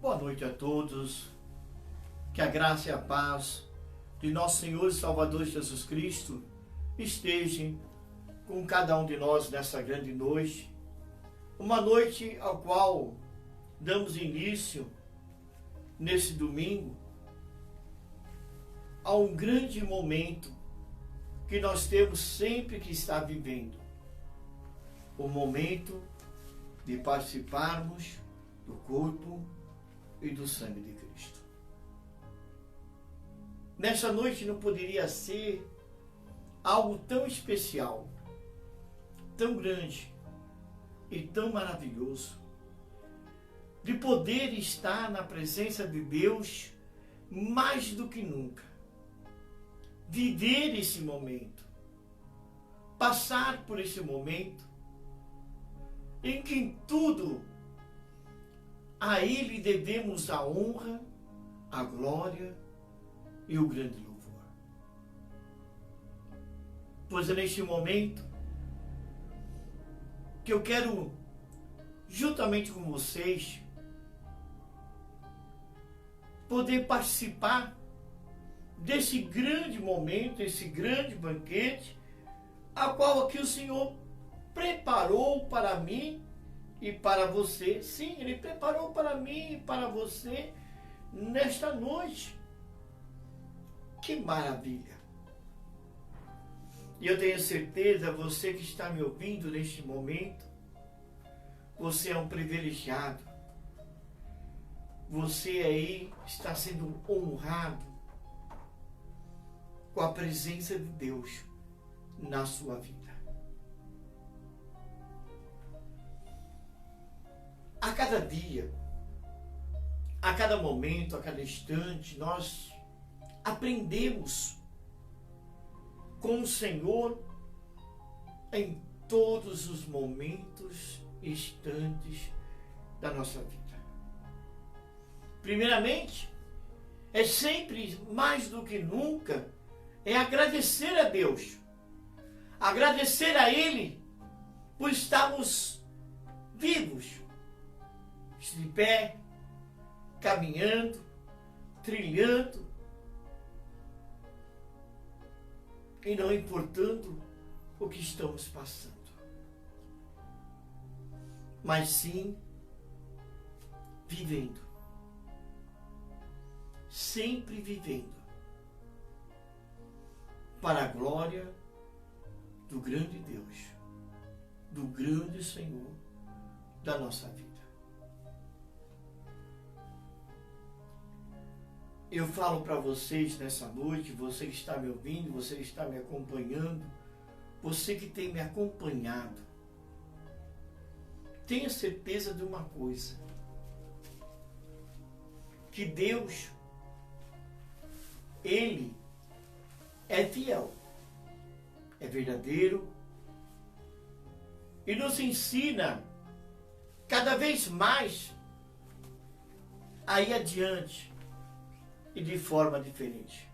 Boa noite a todos, que a graça e a paz de nosso Senhor e Salvador Jesus Cristo esteja com cada um de nós nessa grande noite, uma noite ao qual damos início, nesse domingo, a um grande momento que nós temos sempre que estar vivendo, o momento de participarmos do corpo e do sangue de Cristo. Nessa noite não poderia ser algo tão especial, tão grande e tão maravilhoso, de poder estar na presença de Deus mais do que nunca, viver esse momento, passar por esse momento, em que em tudo a Ele devemos a honra, a glória e o grande louvor. Pois é neste momento que eu quero, juntamente com vocês, poder participar desse grande momento, esse grande banquete, a qual aqui o Senhor preparou para mim e para você. Sim, Ele preparou para mim e para você nesta noite. Que maravilha! E eu tenho certeza, você que está me ouvindo neste momento, você é um privilegiado. Você aí está sendo honrado com a presença de Deus na sua vida. A cada dia, a cada momento, a cada instante, nós aprendemos com o Senhor em todos os momentos e instantes da nossa vida. Primeiramente, é sempre, mais do que nunca, é agradecer a Deus. Agradecer a Ele por estarmos vivos, de pé, caminhando, trilhando, e não importando o que estamos passando, mas sim vivendo, sempre vivendo, para a glória do grande Deus, do grande Senhor da nossa vida. Eu falo para vocês nessa noite, você que está me ouvindo, você que está me acompanhando, você que tem me acompanhado, tenha certeza de uma coisa, que Deus, Ele é fiel, é verdadeiro e nos ensina cada vez mais a ir adiante e de forma diferente.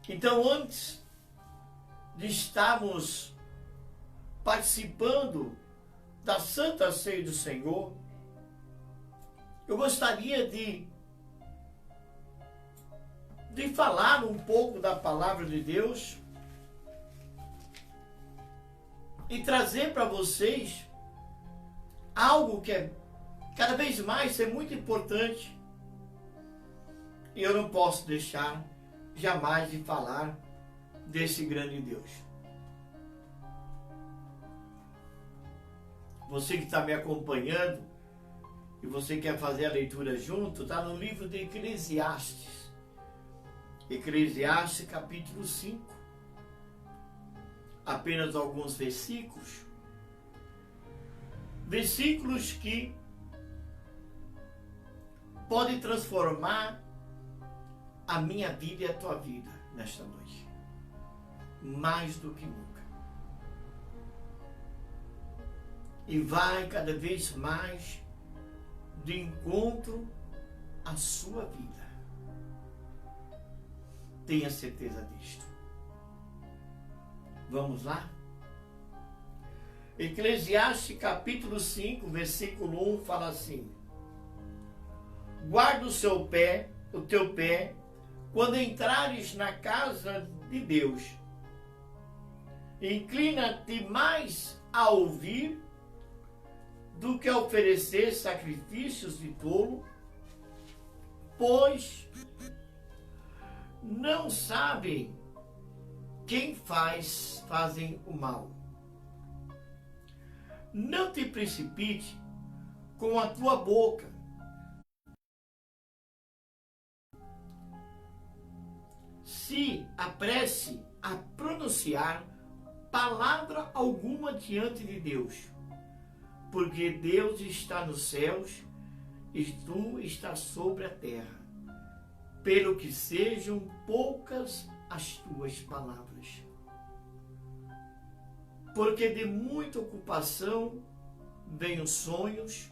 Então, antes de estarmos participando da Santa Ceia do Senhor, eu gostaria de falar um pouco da palavra de Deus e trazer para vocês algo que é cada vez mais é muito importante. E eu não posso deixar jamais de falar desse grande Deus. Você que está me acompanhando e você quer fazer a leitura junto, está no livro de Eclesiastes. Eclesiastes capítulo 5. Apenas alguns versículos. Versículos que podem transformar a minha vida e a tua vida nesta noite. Mais do que nunca. E vai cada vez mais de encontro à sua vida. Tenha certeza disto. Vamos lá? Eclesiastes capítulo 5, versículo 1 fala assim: guarda o teu pé, quando entrares na casa de Deus. Inclina-te mais a ouvir do que a oferecer sacrifícios de tolo, pois não sabem quem fazem o mal. Não te precipite com a tua boca. Se apresse a pronunciar palavra alguma diante de Deus, porque Deus está nos céus e tu estás sobre a terra, pelo que sejam poucas as tuas palavras. Porque de muita ocupação vêm os sonhos,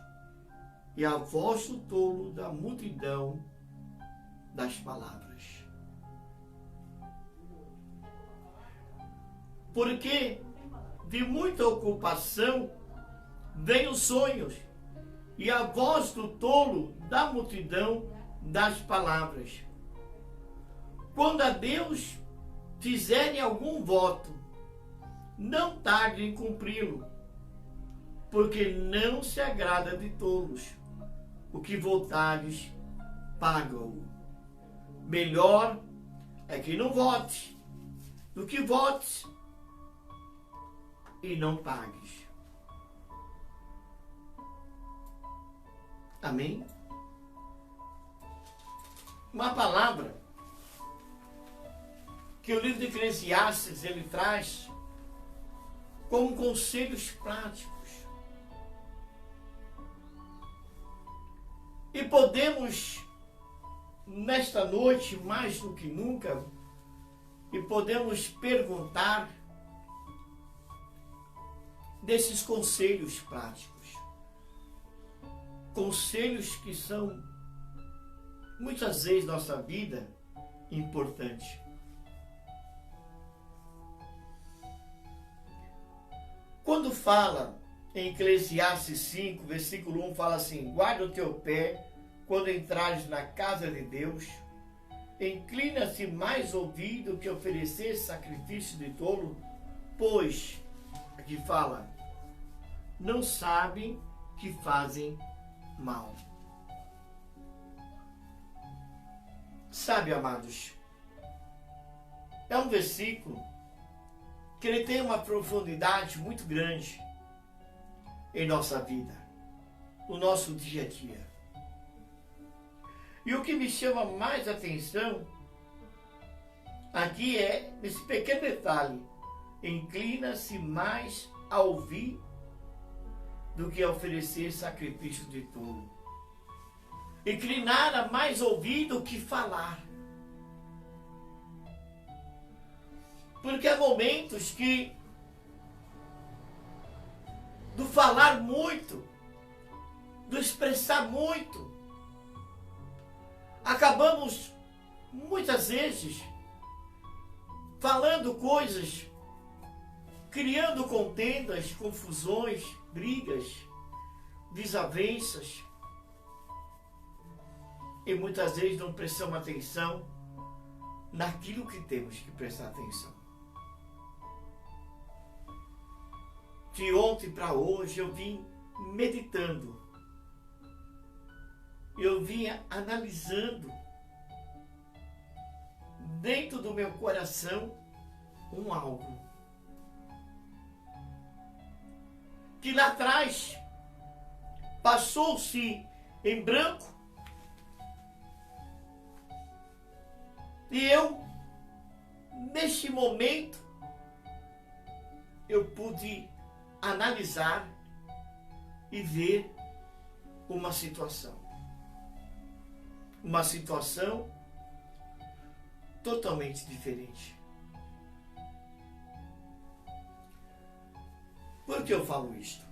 e a voz do tolo da multidão das palavras. Porque de muita ocupação vêm os sonhos, e a voz do tolo da multidão das palavras. Quando a Deus fizerem algum voto, não tarde em cumpri-lo, porque não se agrada de tolos. O que votares, paga-o. Melhor é que não vote, do que votes e não pagues. Amém? Uma palavra que o livro de Eclesiastes ele traz como conselhos práticos. E podemos, nesta noite, mais do que nunca, e podemos perguntar desses conselhos práticos. Conselhos que são, muitas vezes, nossa vida importante. Quando fala em Eclesiastes 5, versículo 1, fala assim: guarda o teu pé quando entrares na casa de Deus, inclina-se mais ouvir do que oferecer sacrifício de tolo, pois, aqui fala, não sabem que fazem mal. Sabe, amados, é um versículo que ele tem uma profundidade muito grande em nossa vida, no nosso dia a dia. E o que me chama mais atenção aqui é esse pequeno detalhe: inclina-se mais a ouvir do que a oferecer sacrifício de tolo. Inclinar a mais ouvir do que falar. Porque há momentos que, do falar muito, do expressar muito, acabamos, muitas vezes, falando coisas, criando contendas, confusões, brigas, desavenças, e muitas vezes não prestamos atenção naquilo que temos que prestar atenção. De ontem para hoje eu vim meditando, eu vinha analisando dentro do meu coração um algo que lá atrás passou-se em branco e eu, neste momento, eu pude analisar e ver uma situação totalmente diferente. Por que eu falo isto?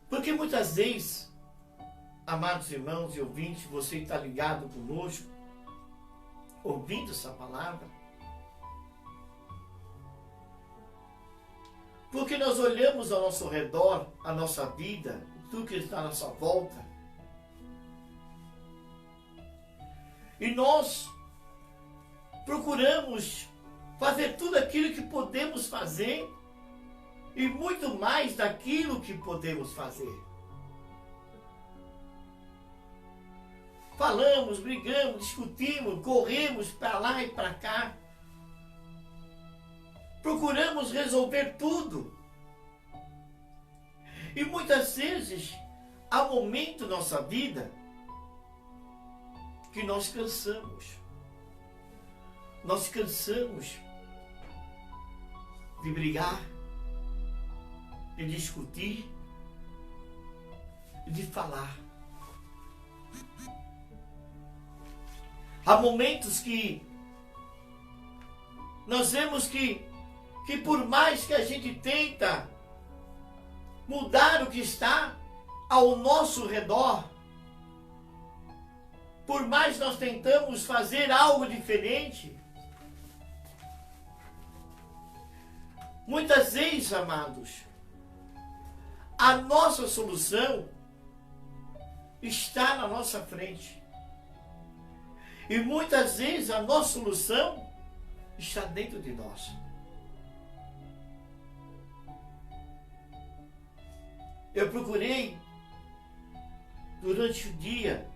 Porque muitas vezes, amados irmãos e ouvintes, você está ligado conosco, ouvindo essa palavra, Porque nós olhamos ao nosso redor, a nossa vida, tudo que está à nossa volta, e nós procuramos fazer tudo aquilo que podemos fazer e muito mais daquilo que podemos fazer. Falamos, brigamos, discutimos, corremos para lá e para cá. Procuramos resolver tudo. E muitas vezes há momento na nossa vida que nós cansamos. Nós cansamos de brigar, de discutir, de falar. Há momentos que nós vemos que por mais que a gente tenta mudar o que está ao nosso redor, por mais nós tentamos fazer algo diferente, muitas vezes, amados, a nossa solução está na nossa frente. E muitas vezes a nossa solução está dentro de nós. Eu procurei, durante o dia,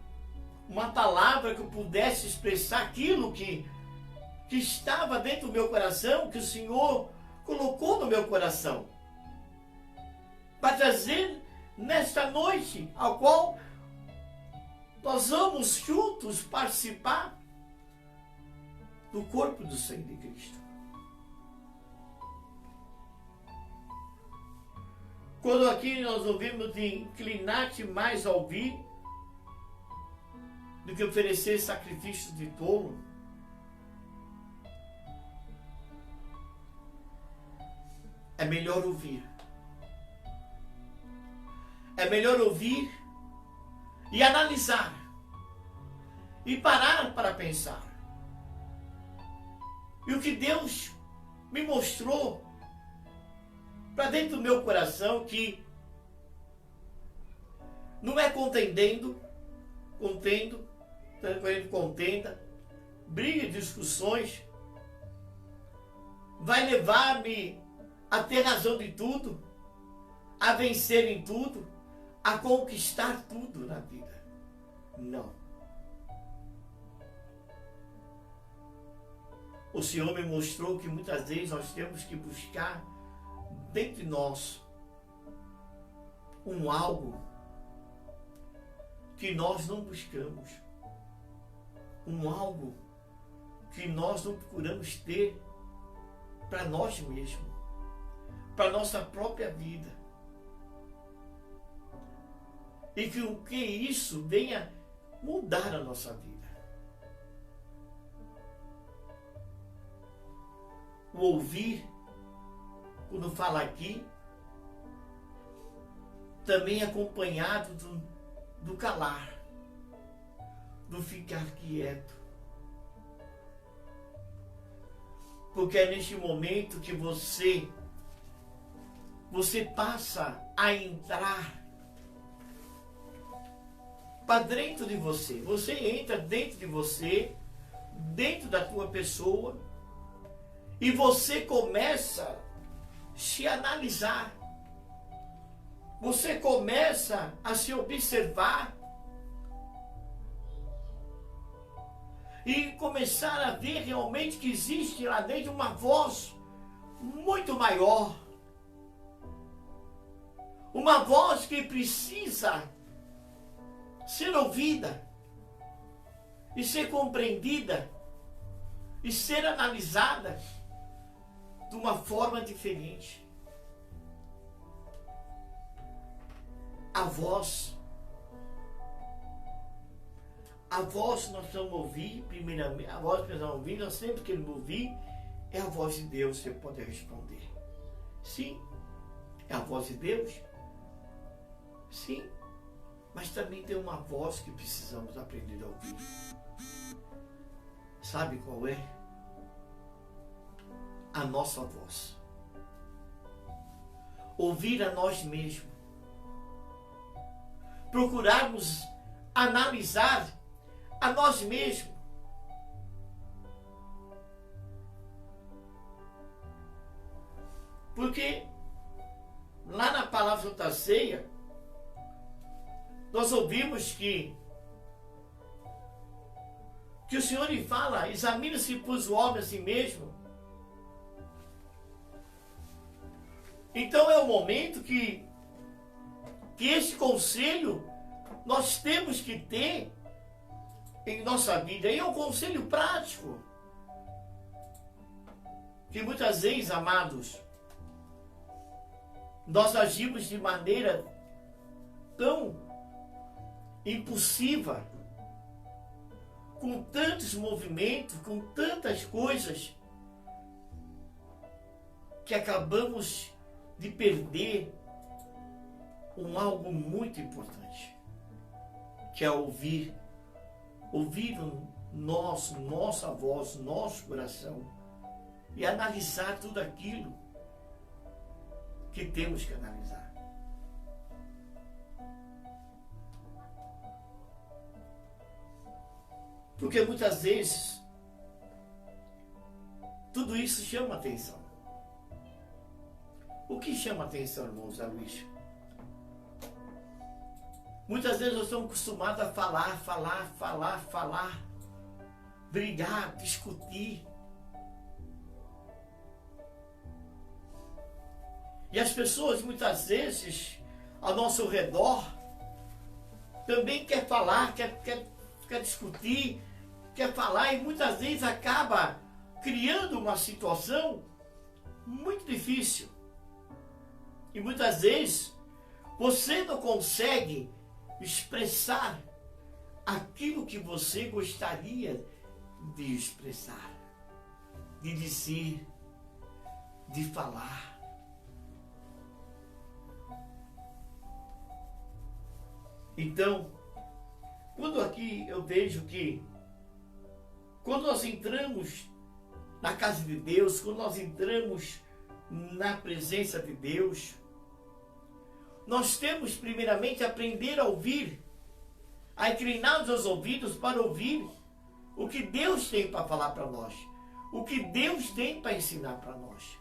uma palavra que eu pudesse expressar aquilo que estava dentro do meu coração, que o Senhor colocou no meu coração, para trazer nesta noite, ao qual nós vamos juntos participar do corpo do sangue de Cristo. Quando aqui nós ouvimos de inclinar-te mais ao ouvir do que oferecer sacrifícios de tolo, é melhor ouvir. É melhor ouvir e analisar e parar para pensar. E o que Deus me mostrou para dentro do meu coração, que não é contenda, briga e discussões, vai levar-me a ter razão de tudo, a vencer em tudo, a conquistar tudo na vida. Não. O Senhor me mostrou que muitas vezes nós temos que buscar dentro de nós algo que nós não buscamos, algo que nós não procuramos ter para nós mesmos, para nossa própria vida. E que isso venha mudar a nossa vida. O ouvir, quando fala aqui, também acompanhado do calar, do ficar quieto. Porque é neste momento que você passa a entrar para dentro de você. Você entra dentro de você, dentro da tua pessoa, e você começa a se analisar. Você começa a se observar e começar a ver realmente que existe lá dentro uma voz muito maior. Uma voz que precisa ser ouvida e ser compreendida e ser analisada de uma forma diferente. A voz nós precisamos ouvir, primeiramente, a voz que precisamos ouvir, nós sempre queremos ouvir, é a voz de Deus, você pode responder. Sim, é a voz de Deus. Sim, mas também tem uma voz que precisamos aprender a ouvir. Sabe qual é? A nossa voz. ouvir a nós mesmos, procurarmos analisar a nós mesmos. Porque lá na palavra Santa Ceia, nós ouvimos que o Senhor lhe fala: examine-se pois o homem a si mesmo. Então é o momento que esse conselho nós temos que ter em nossa vida. E é um conselho prático. Que muitas vezes, amados, nós agimos de maneira tão impulsiva, com tantos movimentos, com tantas coisas, que acabamos de perder algo muito importante, que é ouvir nossa voz, nosso coração, e analisar tudo aquilo que temos que analisar. Porque muitas vezes tudo isso chama atenção. O que chama atenção, irmão Zé Luís? Muitas vezes nós estamos acostumados a falar, brigar, discutir. E as pessoas muitas vezes ao nosso redor também quer falar, quer discutir, quer falar, e muitas vezes acaba criando uma situação muito difícil. E muitas vezes você não consegue expressar aquilo que você gostaria de expressar, de dizer, de falar. Então, quando aqui eu vejo que quando nós entramos na casa de Deus, quando nós entramos na presença de Deus, nós temos primeiramente aprender a ouvir, a inclinar os nossos ouvidos para ouvir o que Deus tem para falar para nós, o que Deus tem para ensinar para nós.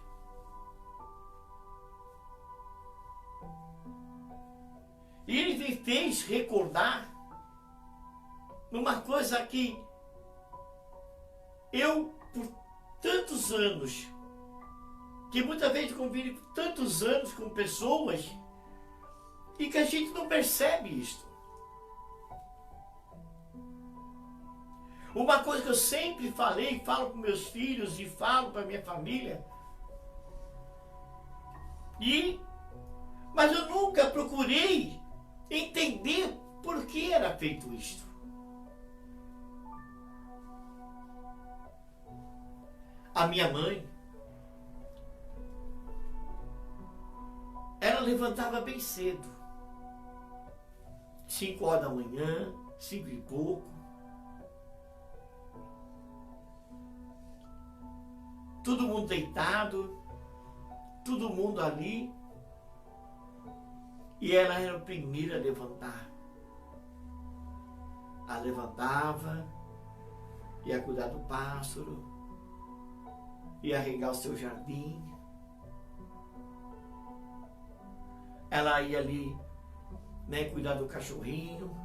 E Ele me fez recordar numa coisa que eu, por tantos anos, que muitas vezes convivo tantos anos com pessoas e que a gente não percebe isto. Uma coisa que eu sempre falei, falo para meus filhos e falo para minha família, mas eu nunca procurei entender por que era feito isto. A minha mãe, ela levantava bem cedo, 5 horas da manhã, 5 e pouco. Todo mundo deitado, todo mundo ali. E ela era a primeira a levantar. Ela levantava, ia cuidar do pássaro, ia regar o seu jardim. Ela ia ali, cuidar do cachorrinho.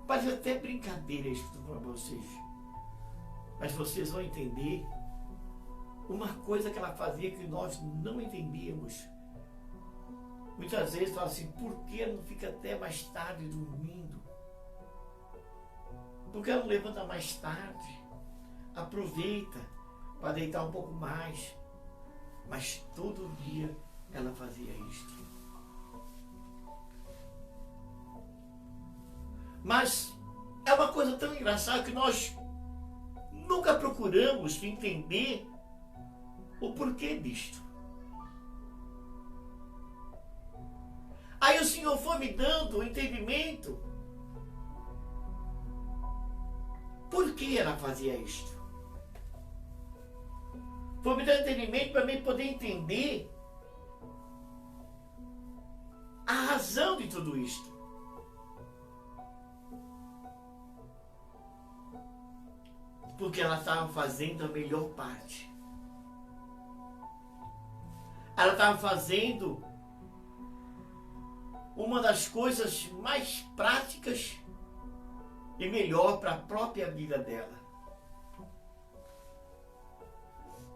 Parece até brincadeira isso que eu estou falando para vocês. Mas vocês vão entender uma coisa que ela fazia que nós não entendíamos. Muitas vezes fala assim: por que ela não fica até mais tarde dormindo? Por que ela não levanta mais tarde? Aproveita para deitar um pouco mais. Mas todo dia ela fazia isto. Mas é uma coisa tão engraçada que nós nunca procuramos entender o porquê disto. Aí o Senhor foi me dando o entendimento por que ela fazia isto. Foi me dando entendimento para mim poder entender razão de tudo isto. Porque ela estava fazendo a melhor parte. Ela estava fazendo uma das coisas mais práticas e melhor para a própria vida dela.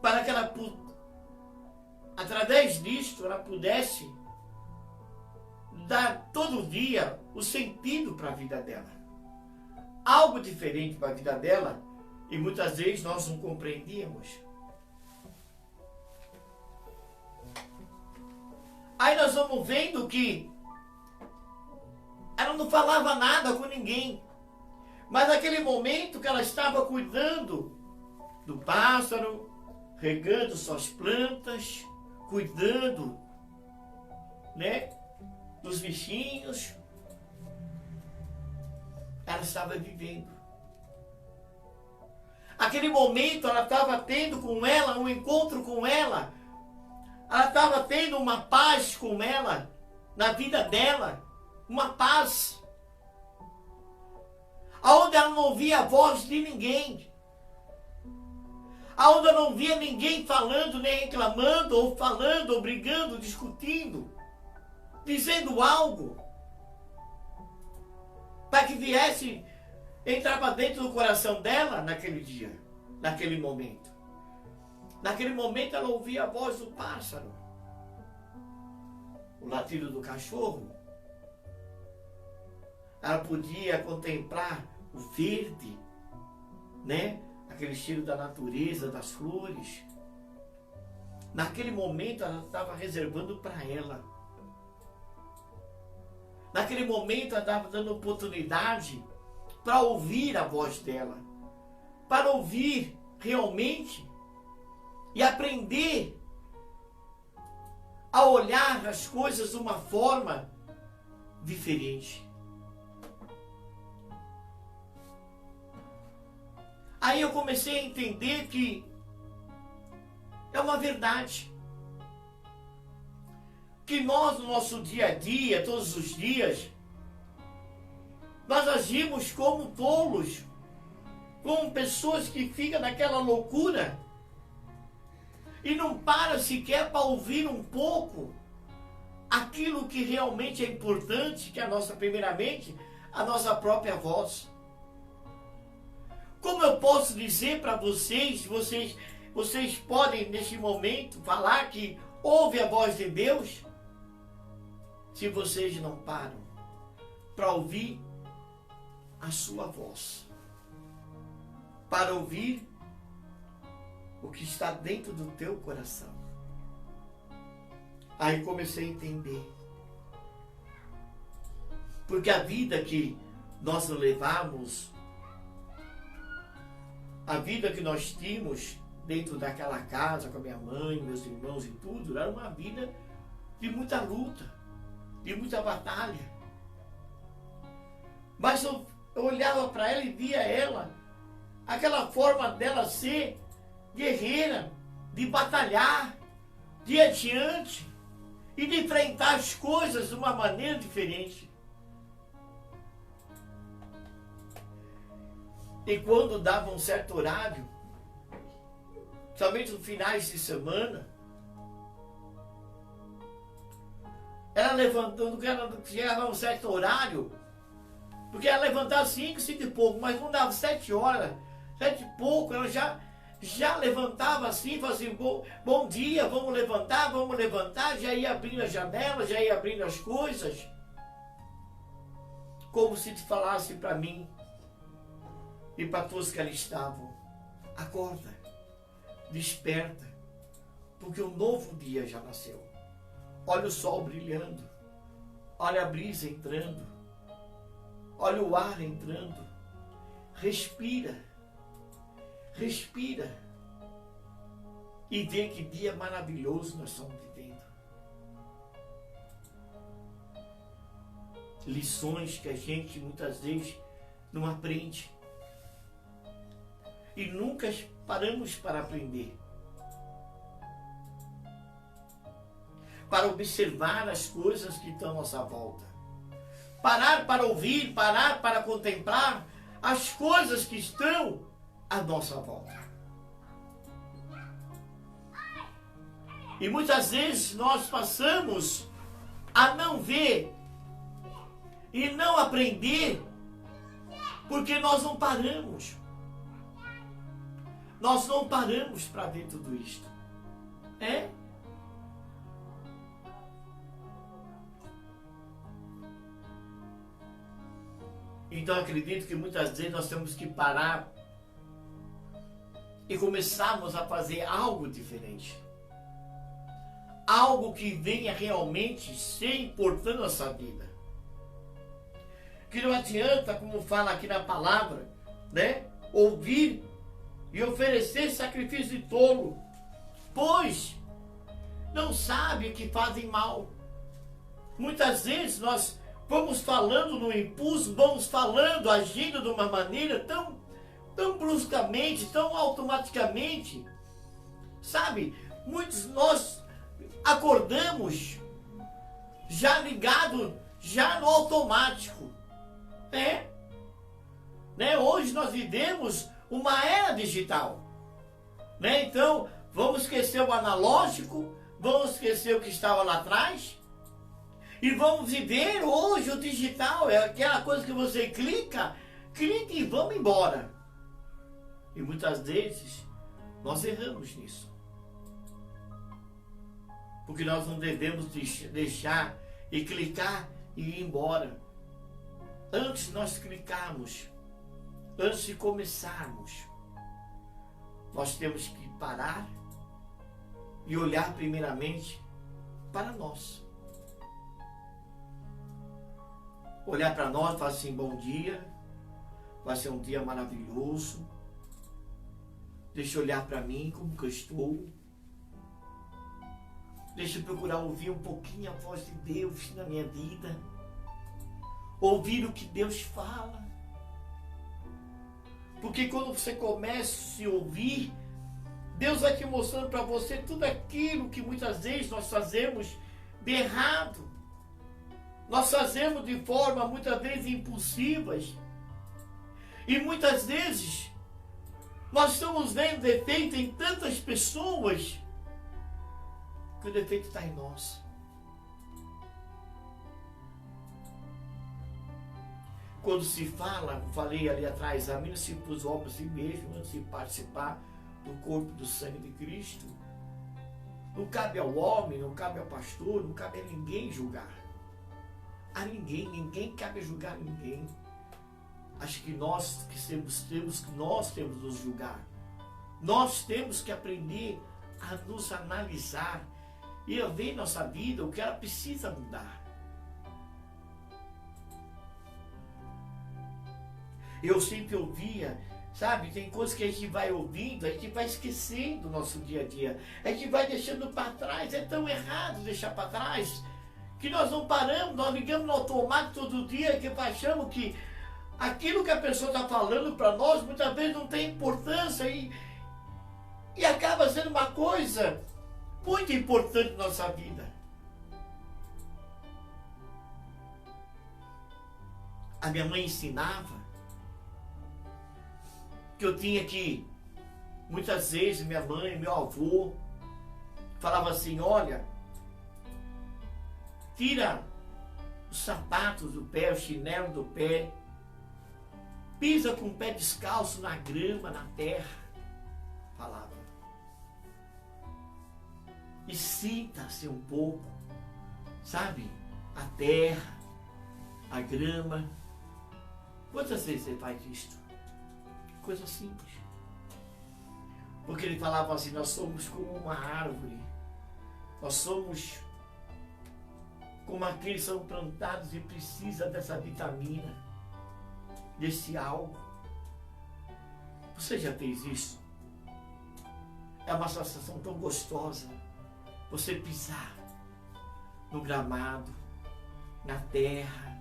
Para que ela, através disto, ela pudesse dar todo dia o sentido para a vida dela. Algo diferente para a vida dela, e muitas vezes nós não compreendíamos. Aí nós vamos vendo que ela não falava nada com ninguém. Mas naquele momento que ela estava cuidando do pássaro, regando suas plantas, cuidando, né, dos bichinhos, ela estava vivendo. Aquele momento ela estava tendo com ela um encontro com ela. Ela estava tendo uma paz com ela, na vida dela, uma paz. Aonde ela não ouvia a voz de ninguém. Aonde ela não via ninguém falando, nem reclamando, ou falando, ou brigando, discutindo, dizendo algo, para que viesse entrar para dentro do coração dela naquele dia, naquele momento. Naquele momento ela ouvia a voz do pássaro, o latido do cachorro. Ela podia contemplar o verde, né? Aquele cheiro da natureza, das flores. Naquele momento ela estava reservando para ela. Naquele momento ela estava dando oportunidade para ouvir a voz dela, para ouvir realmente e aprender a olhar as coisas de uma forma diferente. Aí eu comecei a entender que é uma verdade. Que nós, no nosso dia a dia, todos os dias, nós agimos como tolos, como pessoas que ficam naquela loucura e não para sequer para ouvir um pouco aquilo que realmente é importante, que é a nossa, primeiramente, a nossa própria voz. Como eu posso dizer para vocês podem neste momento falar que ouve a voz de Deus, se vocês não param para ouvir a sua voz, para ouvir o que está dentro do teu coração. Aí comecei a entender. Porque a vida que nós levamos, a vida que nós tínhamos dentro daquela casa com a minha mãe, meus irmãos e tudo, era uma vida de muita luta, de muita batalha. Mas eu olhava para ela e via ela, aquela forma dela ser guerreira, de batalhar, de ir adiante e de enfrentar as coisas de uma maneira diferente. E quando dava um certo horário, somente nos finais de semana, ela levantando, que ela chegava a um certo horário, porque ela levantava 5 e pouco, mas não dava 7 horas, 7 e pouco, ela já levantava assim, fazia bom dia, vamos levantar, já ia abrindo a janela, já ia abrindo as coisas, como se te falasse para mim e para todos que ali estavam: acorda, desperta, porque um novo dia já nasceu. Olha o sol brilhando, olha a brisa entrando, olha o ar entrando. Respira, respira e vê que dia maravilhoso nós estamos vivendo. Lições que a gente muitas vezes não aprende e nunca paramos para aprender. para observar as coisas que estão à nossa volta. Parar para ouvir, parar para contemplar as coisas que estão à nossa volta. E muitas vezes nós passamos a não ver e não aprender porque nós não paramos. Nós não paramos para ver tudo isto. É? Então acredito que muitas vezes nós temos que parar e começarmos a fazer algo diferente. Algo que venha realmente ser importante na nossa vida. Que não adianta, como fala aqui na palavra, né? Ouvir e oferecer sacrifício de tolo, pois não sabe que fazem mal. Muitas vezes nós vamos falando no impulso, vamos falando, agindo de uma maneira tão bruscamente, tão automaticamente. Sabe, muitos nós acordamos já ligado, já no automático. Né? Hoje nós vivemos uma era digital. Né? Então, vamos esquecer o analógico, vamos esquecer o que estava lá atrás. E vamos viver hoje o digital, é aquela coisa que você clica e vamos embora. E muitas vezes nós erramos nisso. Porque nós não devemos deixar e clicar e ir embora. Antes de nós clicarmos, antes de começarmos, nós temos que parar e olhar primeiramente para nós. Olhar para nós e falar assim, bom dia, vai ser um dia maravilhoso. Deixa eu olhar para mim, como que eu estou. Deixa eu procurar ouvir um pouquinho a voz de Deus na minha vida. Ouvir o que Deus fala. Porque quando você começa a se ouvir, Deus vai te mostrando para você tudo aquilo que muitas vezes nós fazemos de errado. Nós fazemos de forma muitas vezes impulsivas. E muitas vezes nós estamos vendo defeito em tantas pessoas que o defeito está em nós. Quando se fala, falei ali atrás, examina-se os olhos de si mesmo antes de participar do corpo do sangue de Cristo. Não cabe ao homem, não cabe ao pastor, não cabe a ninguém julgar. A ninguém cabe julgar ninguém. Acho que nós temos que nos julgar. Nós temos que aprender a nos analisar e a ver nossa vida, o que ela precisa mudar. Eu sempre ouvia, sabe, tem coisas que a gente vai ouvindo, a gente vai esquecendo do nosso dia a dia. A gente vai deixando para trás, é tão errado deixar para trás, que nós não paramos, nós ligamos no automático todo dia, que achamos que aquilo que a pessoa está falando para nós, muitas vezes não tem importância e acaba sendo uma coisa muito importante na nossa vida. A minha mãe ensinava que eu tinha que, muitas vezes, minha mãe, meu avô, falava assim, olha, tira os sapatos do pé, o chinelo do pé, pisa com o pé descalço na grama, na terra, falava. E sinta-se um pouco, sabe, a terra, a grama. Quantas vezes você faz isto? Coisa simples. Porque ele falava assim, nós somos como uma árvore, nós somos como aqueles que são plantados e precisam dessa vitamina, desse algo. Você já fez isso? É uma sensação tão gostosa você pisar no gramado, na terra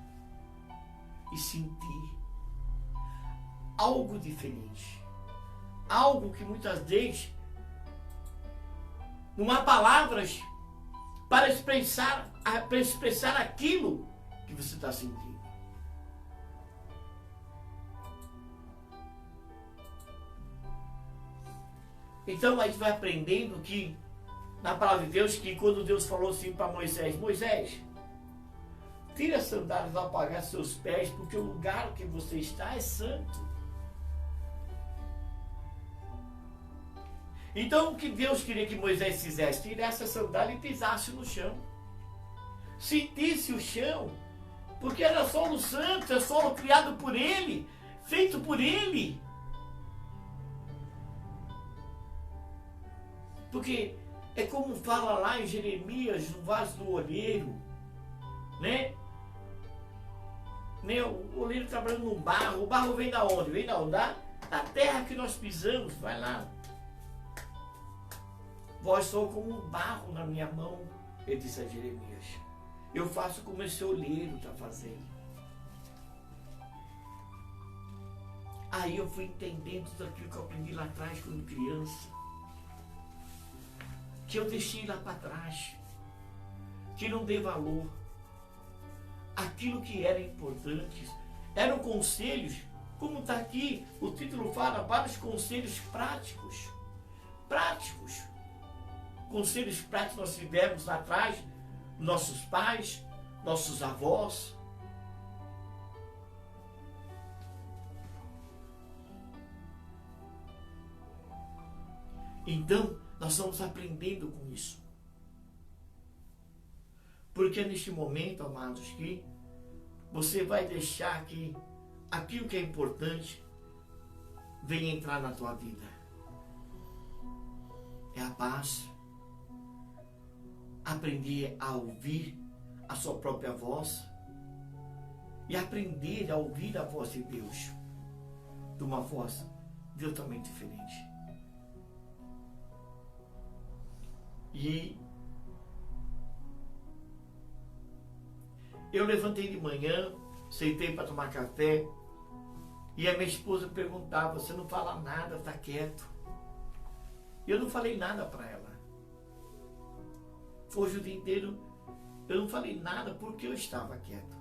e sentir algo diferente, algo que muitas vezes não há palavras para expressar aquilo que você está sentindo. Então a gente vai aprendendo que, na palavra de Deus, que quando Deus falou assim para Moisés, Moisés, tira as sandálias ao apagar seus pés, porque o lugar que você está é santo. Então o que Deus queria que Moisés fizesse? Tirasse a sandália e pisasse no chão. Sentisse o chão, porque era solo santo, é solo criado por Ele, feito por Ele. Porque é como fala lá em Jeremias, no vaso do olheiro, né? O olheiro trabalhando no barro, o barro vem da onde? Vem da onde? Da terra que nós pisamos, vai lá. Vós sou como um barro na minha mão, ele disse a Jeremias. Eu faço como esse olheiro está fazendo. Aí eu fui entendendo tudo aquilo que eu aprendi lá atrás quando criança. Que eu deixei lá para trás. Que não dei valor. Aquilo que era importante. Eram conselhos, como está aqui, o título fala, vários conselhos práticos. Práticos. Conselhos práticos nós tivemos lá atrás, nossos pais, nossos avós. Então, nós estamos aprendendo com isso. Porque é neste momento, amados, que você vai deixar que aquilo que é importante venha entrar na tua vida. É a paz. Aprender a ouvir a sua própria voz e aprender a ouvir a voz de Deus de uma voz totalmente diferente. E eu levantei de manhã, sentei para tomar café e a minha esposa perguntava, você não fala nada, está quieto. E eu não falei nada para ela. Hoje o dia inteiro eu não falei nada porque eu estava quieto.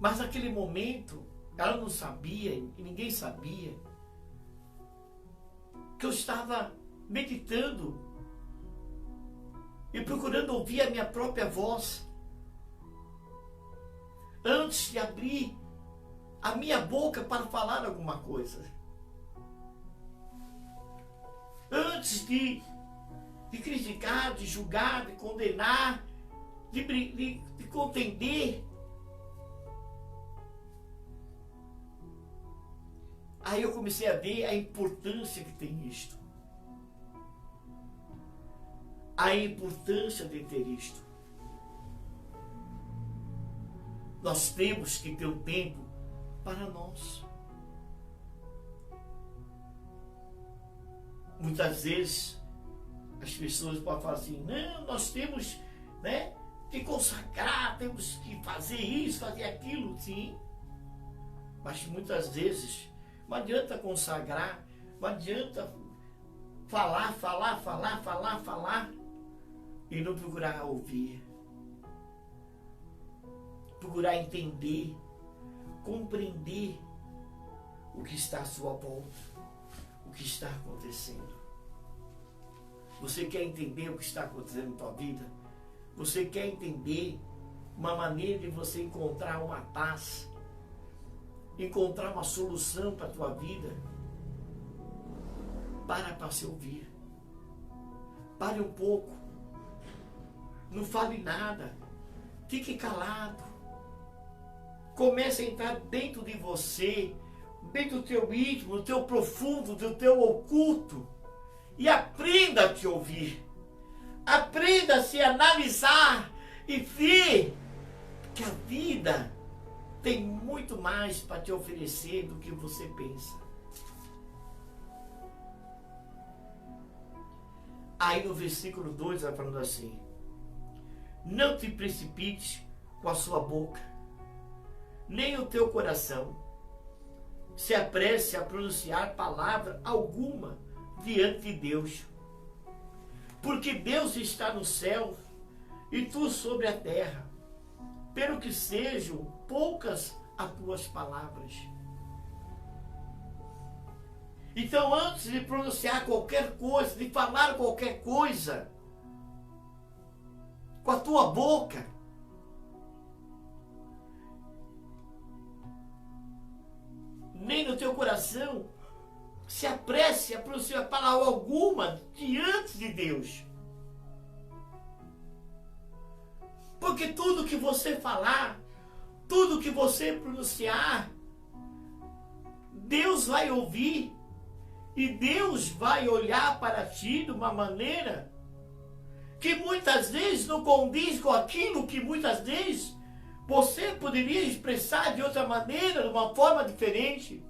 Mas naquele momento, ela não sabia, e ninguém sabia, que eu estava meditando e procurando ouvir a minha própria voz. Antes de abrir a minha boca para falar alguma coisa. Antes de criticar, de julgar, de condenar, de contender. Aí eu comecei a ver a importância que tem isto. A importância de ter isto. Nós temos que ter um tempo para nós. Muitas vezes as pessoas podem falar assim, não, nós temos, né, que consagrar, temos que fazer isso, fazer aquilo, sim. Mas muitas vezes não adianta consagrar, não adianta falar e não procurar ouvir. Procurar entender, compreender o que está à sua volta, o que está acontecendo. Você quer entender o que está acontecendo na tua vida? Você quer entender uma maneira de você encontrar uma paz, encontrar uma solução para a tua vida? Para se ouvir. Pare um pouco. Não fale nada. Fique calado. Comece a entrar dentro de você, dentro do teu íntimo, do teu profundo, do teu oculto. E aprenda a te ouvir. Aprenda a se analisar e ver que a vida tem muito mais para te oferecer do que você pensa. Aí no versículo 2 vai falando assim: não te precipites com a sua boca, nem o teu coração se apresse a pronunciar palavra alguma diante de Deus, porque Deus está no céu e tu sobre a terra, pelo que sejam poucas as tuas palavras. Então, antes de pronunciar qualquer coisa, de falar qualquer coisa, com a tua boca, nem no teu coração, se apresse a pronunciar palavra alguma diante de Deus. Porque tudo que você falar, tudo que você pronunciar, Deus vai ouvir e Deus vai olhar para ti de uma maneira que muitas vezes não condiz com aquilo que muitas vezes você poderia expressar de outra maneira, de uma forma diferente.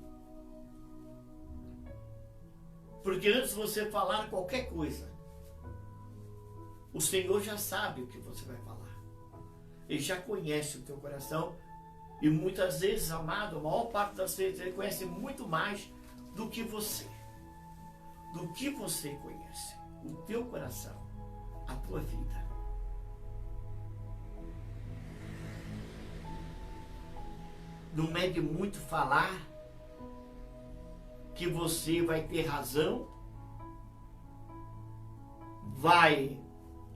Porque antes de você falar qualquer coisa, o Senhor já sabe o que você vai falar. Ele já conhece o teu coração. E muitas vezes, amado, a maior parte das vezes, Ele conhece muito mais do que você. Do que você conhece. O teu coração. A tua vida. Não mede muito falar que você vai ter razão, vai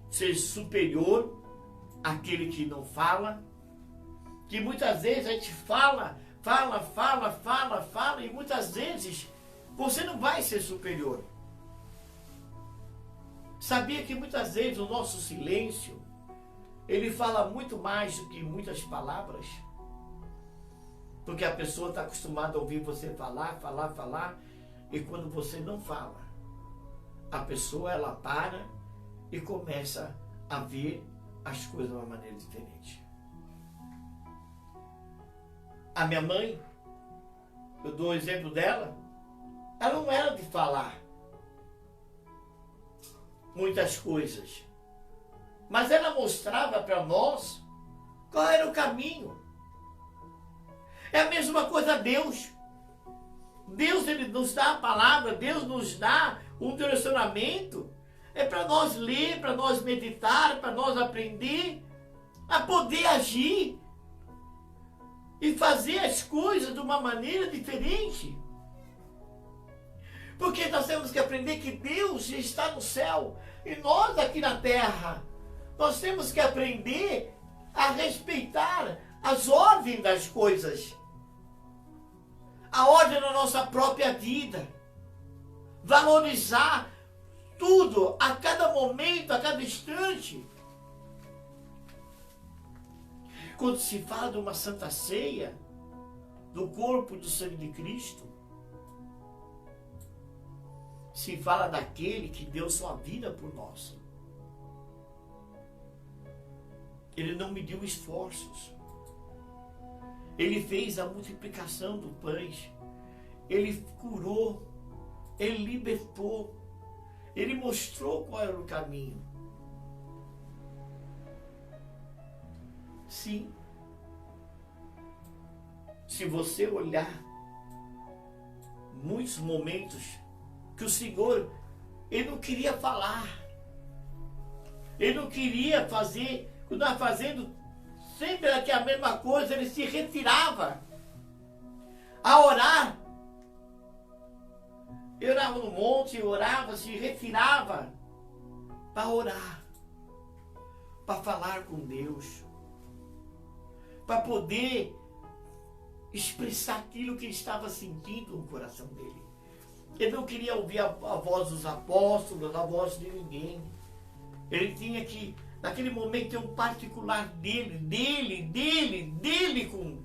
ser superior àquele que não fala, que muitas vezes a gente fala, e muitas vezes você não vai ser superior. Sabia que muitas vezes o nosso silêncio, ele fala muito mais do que muitas palavras? Porque a pessoa está acostumada a ouvir você falar, e quando você não fala, a pessoa ela para e começa a ver as coisas de uma maneira diferente. A minha mãe, eu dou o exemplo dela, ela não era de falar muitas coisas, mas ela mostrava para nós qual era o caminho. É a mesma coisa a Deus. Deus, Ele nos dá a palavra, Deus nos dá um direcionamento. É para nós ler, para nós meditar, para nós aprender a poder agir e fazer as coisas de uma maneira diferente. Porque nós temos que aprender que Deus está no céu e nós aqui na terra. Nós temos que aprender a respeitar as ordens das coisas. A ordem da nossa própria vida. Valorizar tudo, a cada momento, a cada instante. Quando se fala de uma santa ceia, do corpo e do sangue de Cristo, se fala daquele que deu sua vida por nós. Ele não mediu esforços. Ele fez a multiplicação do pães. Ele curou. Ele libertou. Ele mostrou qual era o caminho. Sim. Se você olhar muitos momentos que o Senhor, Ele não queria falar. Ele não queria fazer, continuar fazendo sempre aquela mesma coisa, Ele se retirava a orar. Eu orava no monte, orava, se retirava para orar, para falar com Deus, para poder expressar aquilo que ele estava sentindo no coração dele. Ele não queria ouvir a voz dos apóstolos, a voz de ninguém. Ele tinha que, naquele momento, ter um particular dele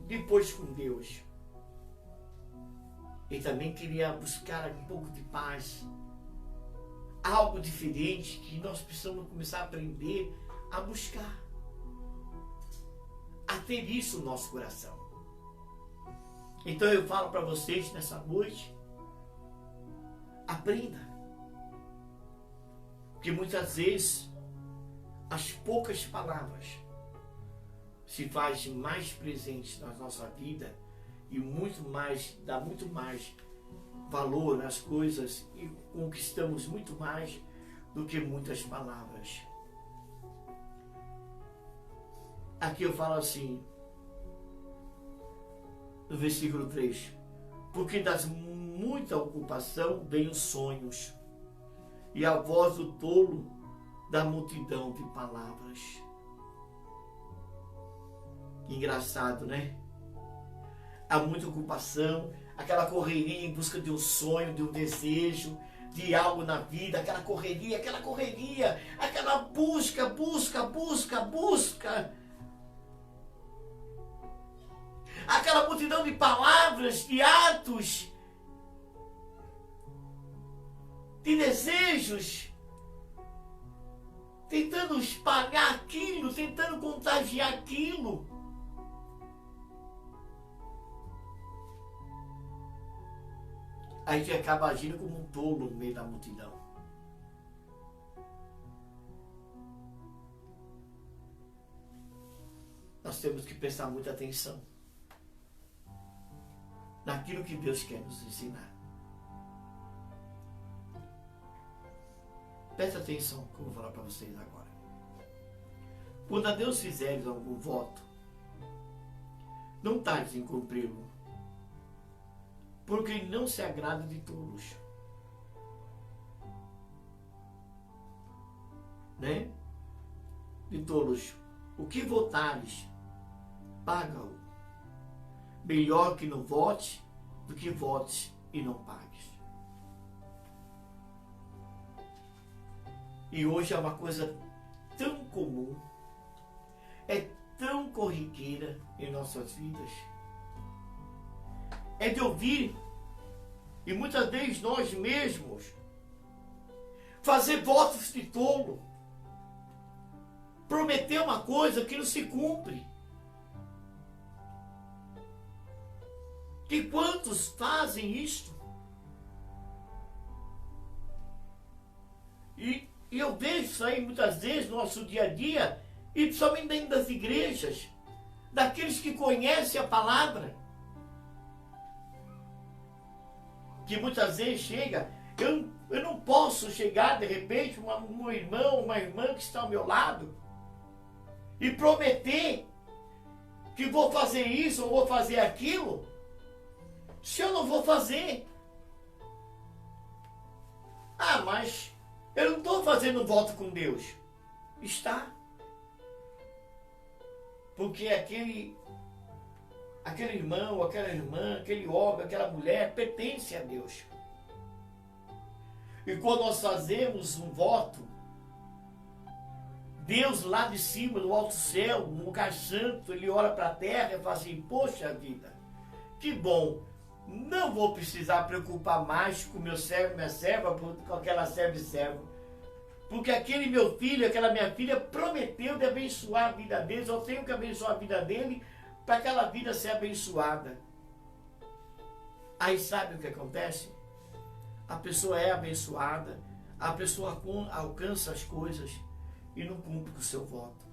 depois com Deus. Ele também queria buscar um pouco de paz. Algo diferente que nós precisamos começar a aprender a buscar. A ter isso no nosso coração. Então eu falo para vocês nessa noite, aprenda. Porque muitas vezes as poucas palavras se faz mais presente na nossa vida e dá muito mais valor às coisas e conquistamos muito mais do que muitas palavras. Aqui eu falo assim, no versículo 3, porque das muita ocupação vem os sonhos, e a voz do tolo da multidão de palavras. Que engraçado, né? Há muita ocupação, aquela correria em busca de um sonho, de um desejo, de algo na vida, aquela correria, aquela busca. Aquela multidão de palavras, de atos, de desejos, tentando espalhar aquilo, tentando contagiar aquilo. A gente acaba agindo como um tolo no meio da multidão. Nós temos que prestar muita atenção naquilo que Deus quer nos ensinar. Presta atenção no que eu vou falar para vocês agora. Quando a Deus fizeres algum voto, não tardes em cumpri-lo, porque Ele não se agrada de tolos. Né? De tolos. O que votares, paga-o. Melhor que não vote do que vote e não pagues. E hoje é uma coisa tão comum, é tão corriqueira em nossas vidas. É de ouvir, e muitas vezes nós mesmos, fazer votos de tolo, prometer uma coisa que não se cumpre. E quantos fazem isto? E eu vejo isso aí muitas vezes no nosso dia a dia, e principalmente dentro das igrejas, daqueles que conhecem a palavra, que muitas vezes chega, eu não posso chegar de repente um irmão, uma irmã que está ao meu lado e prometer que vou fazer isso ou vou fazer aquilo, se eu não vou fazer. Ah, mas eu não estou fazendo voto com Deus. Está. Porque aquele irmão, aquela irmã, aquele homem, aquela mulher pertence a Deus. E quando nós fazemos um voto, Deus lá de cima, no alto céu, no lugar santo, Ele olha para a terra e fala assim, poxa vida, que bom, não vou precisar preocupar mais com meu servo e minha serva, com aquela serva e servo. Porque aquele meu filho, aquela minha filha prometeu de abençoar a vida deles, eu tenho que abençoar a vida dele para aquela vida ser abençoada. Aí sabe o que acontece? A pessoa é abençoada, a pessoa alcança as coisas e não cumpre com o seu voto.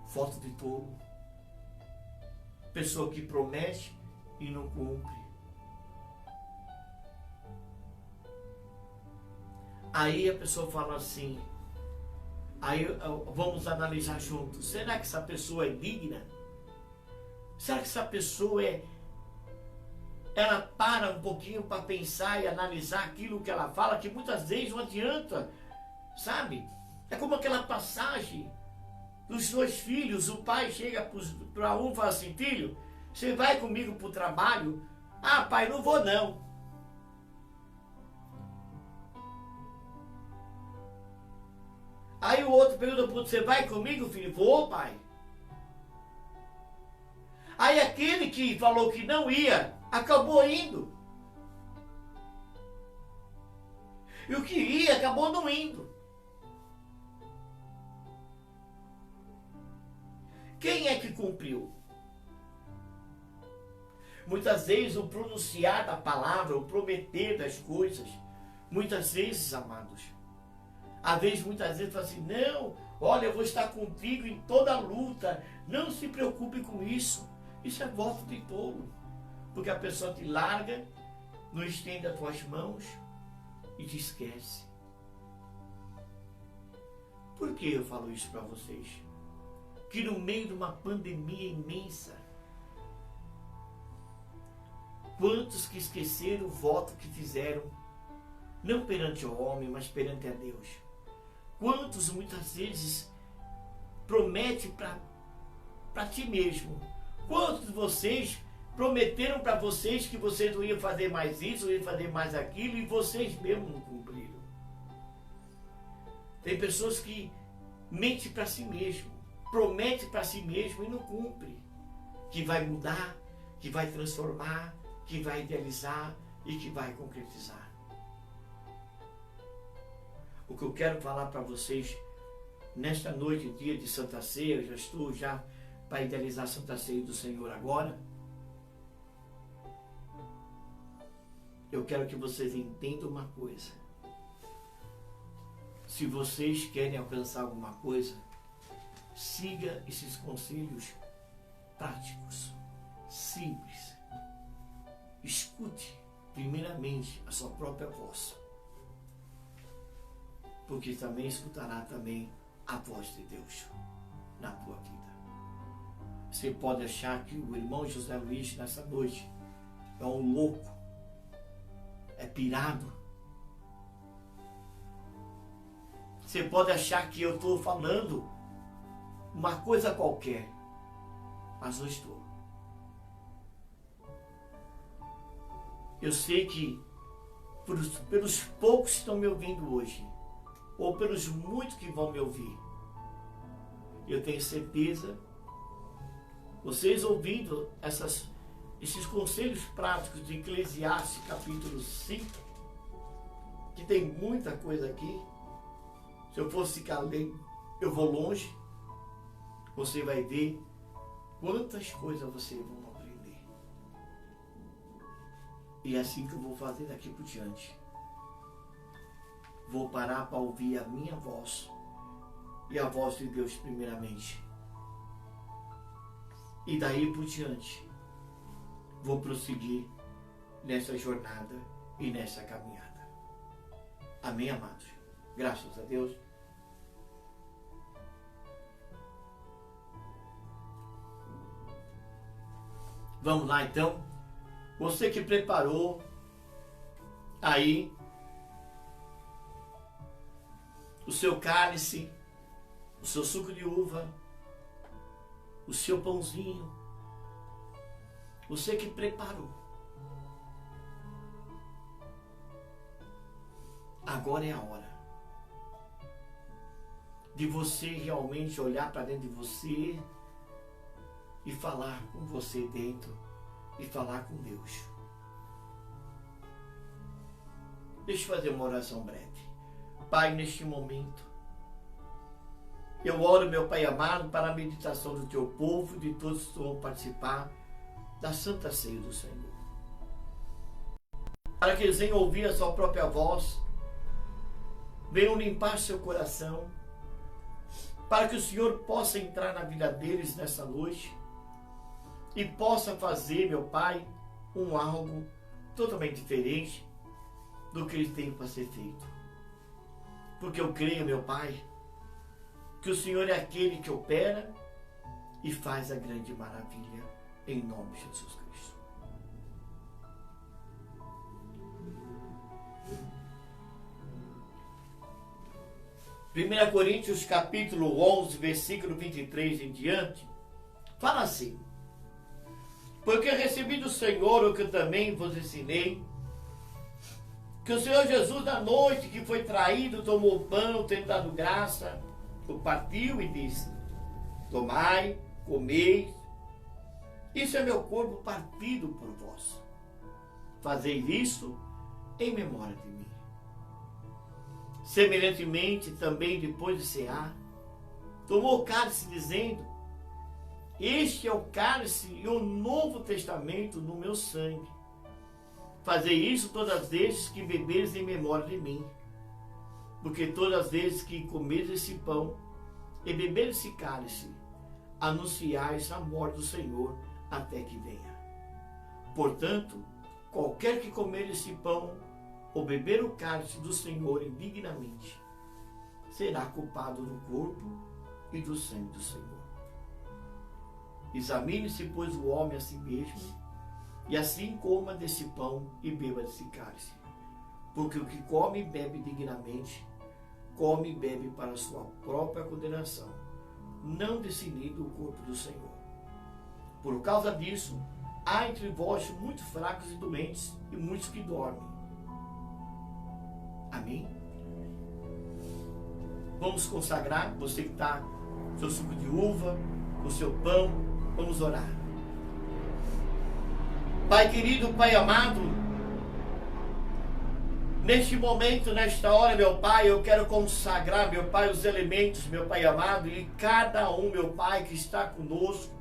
Voto de tolo. Pessoa que promete e não cumpre. Aí a pessoa fala assim, aí vamos analisar juntos, será que essa pessoa é digna? Será que essa pessoa ela para um pouquinho para pensar e analisar aquilo que ela fala, que muitas vezes não adianta, sabe? É como aquela passagem dos dois filhos, o pai chega para um e fala assim, filho, você vai comigo para o trabalho? Ah, pai, não vou não. Aí o outro pergunta, você vai comigo, filho? Vou, pai. Aí aquele que falou que não ia, acabou indo. E o que ia, acabou não indo. Quem é que cumpriu? Muitas vezes o pronunciar da palavra, o prometer das coisas, muitas vezes, amados, muitas vezes fala assim, não, olha, eu vou estar contigo em toda a luta, não se preocupe com isso. Isso é voto de tolo, porque a pessoa te larga, não estende as tuas mãos e te esquece. Por que eu falo isso para vocês? Que no meio de uma pandemia imensa, quantos que esqueceram o voto que fizeram, não perante o homem, mas perante a Deus? Quantos muitas vezes prometem para ti mesmo? Quantos de vocês prometeram para vocês que vocês não iam fazer mais isso, não iam fazer mais aquilo, e vocês mesmos não cumpriram? Tem pessoas que mentem para si mesmo, prometem para si mesmo e não cumprem. Que vai mudar, que vai transformar, que vai idealizar e que vai concretizar. O que eu quero falar para vocês nesta noite, dia de Santa Ceia, eu já estou para idealizar a Santa Ceia do Senhor agora. Eu quero que vocês entendam uma coisa. Se vocês querem alcançar alguma coisa, siga esses conselhos práticos, simples. Escute primeiramente a sua própria voz, porque também escutará também a voz de Deus na tua vida. Você pode achar que o irmão José Luiz nessa noite é um louco, é pirado. Você pode achar que eu estou falando uma coisa qualquer, mas não estou. Eu sei que pelos poucos que estão me ouvindo hoje, ou pelos muitos que vão me ouvir, eu tenho certeza, vocês ouvindo esses conselhos práticos de Eclesiastes capítulo 5, que tem muita coisa aqui. Se eu fosse ficar lendo, eu vou longe. Você vai ver quantas coisas vocês vão aprender. E é assim que eu vou fazer daqui por diante. Vou parar para ouvir a minha voz e a voz de Deus primeiramente. E daí por diante, vou prosseguir nessa jornada e nessa caminhada. Amém, amados? Graças a Deus. Vamos lá então. Você que preparou aí o seu cálice, o seu suco de uva, o seu pãozinho, você que preparou. Agora é a hora de você realmente olhar para dentro de você e falar com você dentro e falar com Deus. Deixa eu fazer uma oração breve. Pai, neste momento, eu oro, meu Pai amado, para a meditação do teu povo e de todos que vão participar da Santa Ceia do Senhor. Para que eles venham ouvir a sua própria voz, venham limpar seu coração, para que o Senhor possa entrar na vida deles nessa noite e possa fazer, meu Pai, algo totalmente diferente do que eles têm para ser feito. Porque eu creio, meu Pai, que o Senhor é aquele que opera e faz a grande maravilha, em nome de Jesus Cristo. Primeira Coríntios capítulo 11, versículo 23 em diante, fala assim: porque recebi do Senhor o que eu também vos ensinei, que o Senhor Jesus, na noite que foi traído, tomou o pão, tendo dado graça, o partiu e disse: tomai, comei, isso é meu corpo partido por vós. Fazei isso em memória de mim. Semelhantemente, também depois de cear, tomou o cálice, dizendo: este é o cálice e o novo testamento no meu sangue. Fazei isso todas as vezes que beberes em memória de mim. Porque todas as vezes que comeres esse pão e beberes esse cálice, anunciais a morte do Senhor até que venha. Portanto, qualquer que comer esse pão ou beber o cálice do Senhor indignamente, será culpado do corpo e do sangue do Senhor. Examine-se, pois, o homem a si mesmo, e assim coma desse pão e beba desse cálice. Porque o que come e bebe dignamente, come e bebe para a sua própria condenação, não discernindo o corpo do Senhor. Por causa disso, há entre vós muitos fracos e doentes, e muitos que dormem. Amém? Vamos consagrar, você que está com seu suco de uva, com seu pão, vamos orar. Pai querido, Pai amado, neste momento, nesta hora, meu Pai, eu quero consagrar, meu Pai, os elementos, meu Pai amado, e cada um, meu Pai, que está conosco,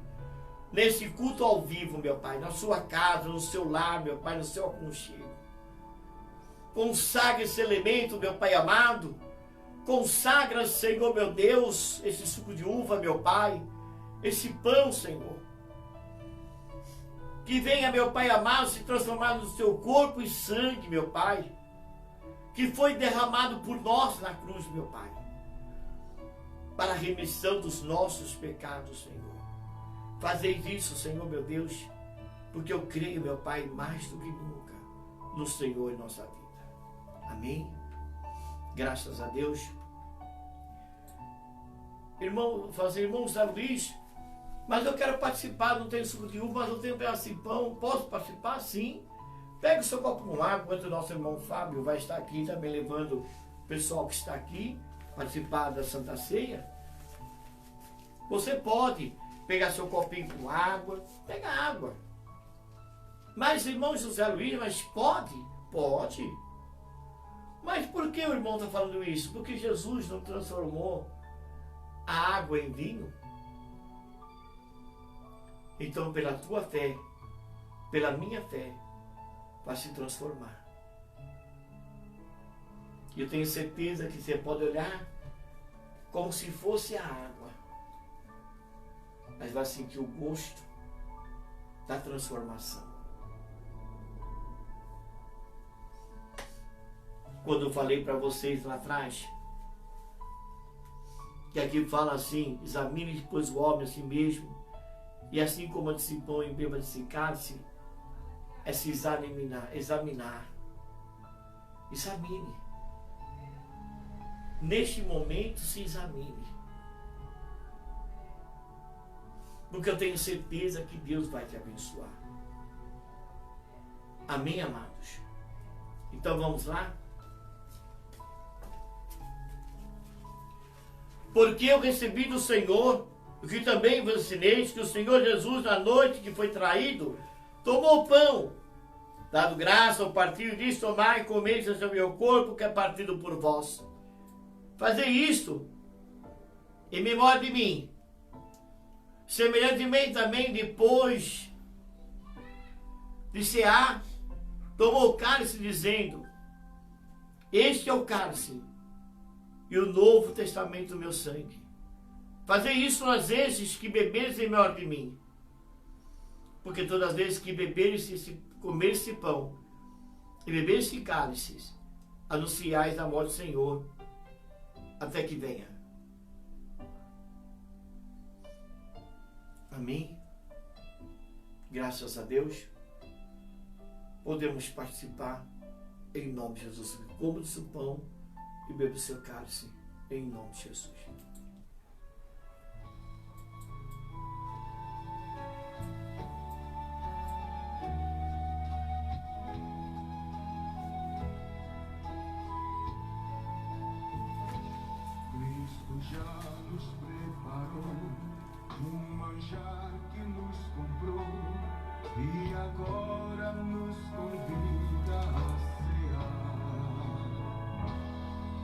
nesse culto ao vivo, meu Pai, na sua casa, no seu lar, meu Pai, no seu aconchego. Consagra esse elemento, meu Pai amado. Consagra, Senhor, meu Deus, esse suco de uva, meu Pai, esse pão, Senhor. Que venha, meu Pai amado, se transformar no seu corpo e sangue, meu Pai, que foi derramado por nós na cruz, meu Pai, para a remissão dos nossos pecados, Senhor. Fazeis isso, Senhor, meu Deus, porque eu creio, meu Pai, mais do que nunca, no Senhor e nossa vida. Amém? Graças a Deus. Irmão, irmão Zé Luiz, mas eu quero participar, não tenho suco de uva, mas eu tenho um pedaço de pão, posso participar? Sim. Pega o seu copo com água, enquanto o nosso irmão Fábio vai estar aqui também levando o pessoal que está aqui, participar da Santa Ceia. Você pode pegar seu copinho com água, pega água. Mas, irmão José Luiz, mas pode? Pode. Mas por que o irmão está falando isso? Porque Jesus não transformou a água em vinho? Então, pela tua fé, pela minha fé, vai se transformar. E eu tenho certeza que você pode olhar como se fosse a água, mas vai sentir o gosto da transformação. Quando eu falei para vocês lá atrás, que aqui fala assim: examine depois o homem a si mesmo, e assim como desse pão e beba desse cálice, é se examinar. Examine. Neste momento, se examine. Porque eu tenho certeza que Deus vai te abençoar. Amém, amados? Então vamos lá? Porque eu recebi do Senhor, o que também vos ensinei, que o Senhor Jesus, na noite que foi traído, tomou o pão, dado graça ao partir e disse: tomai e comei, esse é o meu corpo, que é partido por vós. Fazei isto em memória de mim. Semelhantemente também, depois de cear, tomou o cálice, dizendo: este é o cálice e o novo testamento do meu sangue. Fazei isso às vezes que beberes em memória de mim. Porque todas as vezes que beberes e comeres esse pão e beberes esse cálice, anunciais a morte do Senhor até que venha. Amém? Graças a Deus, podemos participar em nome de Jesus. Coma do seu pão e beba o seu cálice em nome de Jesus. Já nos preparou um manjar que nos comprou e agora nos convida a cear.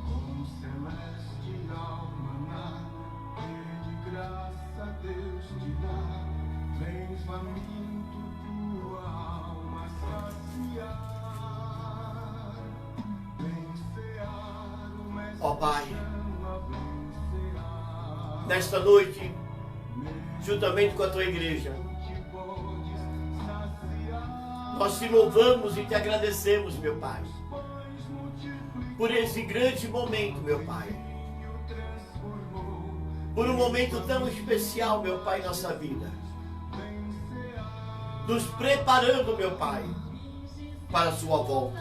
Com celestial maná que de graça Deus te dá, vem faminto tua alma saciar. Vem cear o mestre. Ó Pai, nesta noite, juntamente com a tua igreja, nós te louvamos e te agradecemos, meu Pai, por esse grande momento, meu Pai, por um momento tão especial, meu Pai, em nossa vida. Nos preparando, meu Pai, para a sua volta.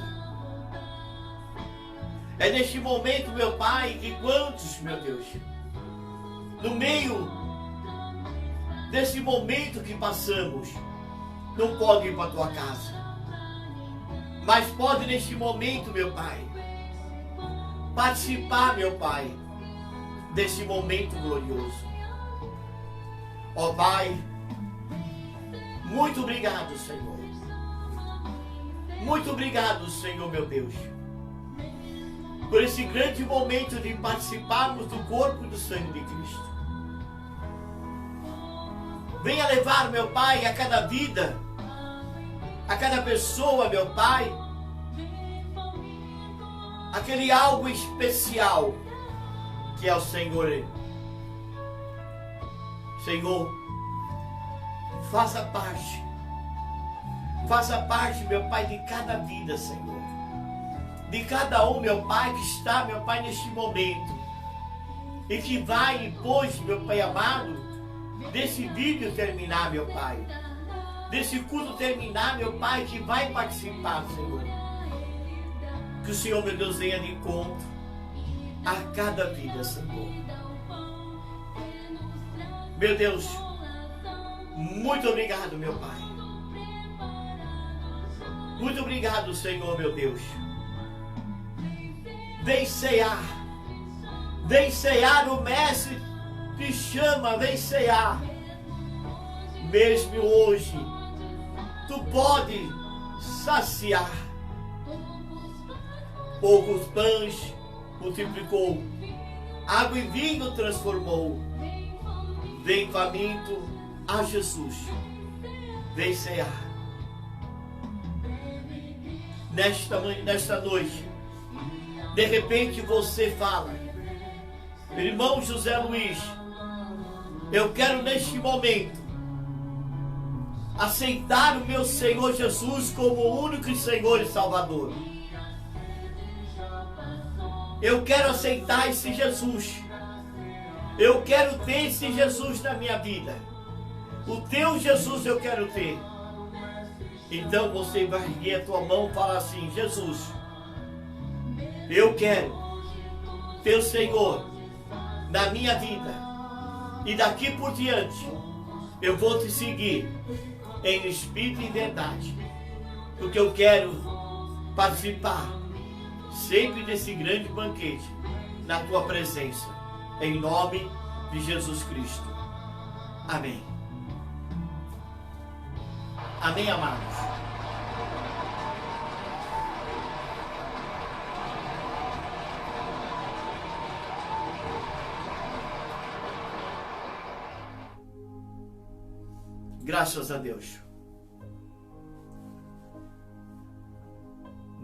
É neste momento, meu Pai, que quantos, meu Deus, no meio desse momento que passamos, não podem ir para a tua casa, mas podem neste momento, meu Pai, participar, meu Pai, desse momento glorioso. Ó Pai, muito obrigado, Senhor. Muito obrigado, Senhor, meu Deus, por esse grande momento de participarmos do corpo e do sangue de Cristo. Venha levar, meu Pai, a cada vida, a cada pessoa, meu Pai, aquele algo especial que é o Senhor. Senhor, faça parte, meu Pai, de cada vida, Senhor, de cada um, meu Pai, que está, meu Pai, neste momento, e que vai, depois, meu Pai amado, desse vídeo terminar, meu Pai, desse culto terminar, meu Pai, que vai participar, Senhor. Que o Senhor, meu Deus, venha de encontro a cada vida, Senhor. Meu Deus, muito obrigado, meu Pai. Muito obrigado, Senhor, meu Deus. Vem cear, o Mestre te chama, vem cear. Mesmo hoje, tu pode saciar. Poucos pães multiplicou, água e vinho transformou. Vem faminto a Jesus, vem cear. Nesta noite, de repente você fala: irmão José Luiz, eu quero neste momento aceitar o meu Senhor Jesus como o único Senhor e Salvador. Eu quero aceitar esse Jesus. Eu quero ter esse Jesus na minha vida. O teu Jesus eu quero ter. Então você vai erguer a tua mão e falar assim: Jesus, eu quero ter o Senhor na minha vida. E daqui por diante eu vou te seguir em espírito e verdade. Porque eu quero participar sempre desse grande banquete na tua presença. Em nome de Jesus Cristo. Amém. Amém, amados. Graças a Deus.